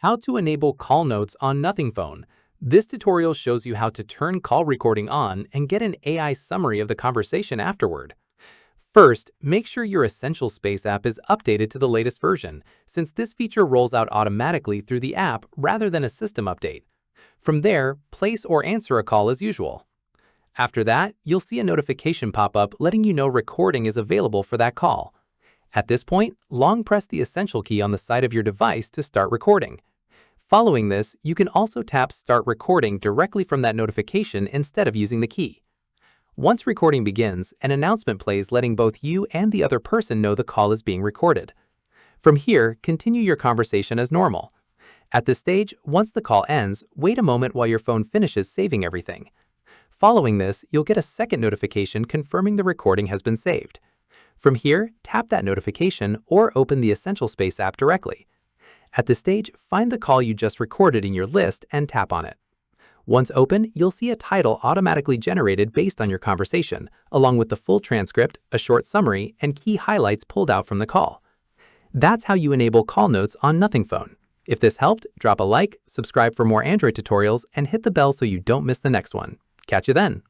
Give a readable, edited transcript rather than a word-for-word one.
How to enable call notes on Nothing Phone. This tutorial shows you how to turn call recording on and get an AI summary of the conversation afterward. First, make sure your Essential Space app is updated to the latest version, since this feature rolls out automatically through the app rather than a system update. From there, place or answer a call as usual. After that, you'll see a notification pop up letting you know recording is available for that call. At this point, long press the Essential key on the side of your device to start recording. Following this, you can also tap Start Recording directly from that notification instead of using the key. Once recording begins, an announcement plays letting both you and the other person know the call is being recorded. From here, continue your conversation as normal. At this stage, once the call ends, wait a moment while your phone finishes saving everything. Following this, you'll get a second notification confirming the recording has been saved. From here, tap that notification or open the Essential Space app directly. At this stage, find the call you just recorded in your list and tap on it. Once open, you'll see a title automatically generated based on your conversation, along with the full transcript, a short summary, and key highlights pulled out from the call. That's how you enable call notes on Nothing Phone. If this helped, drop a like, subscribe for more Android tutorials, and hit the bell so you don't miss the next one. Catch you then!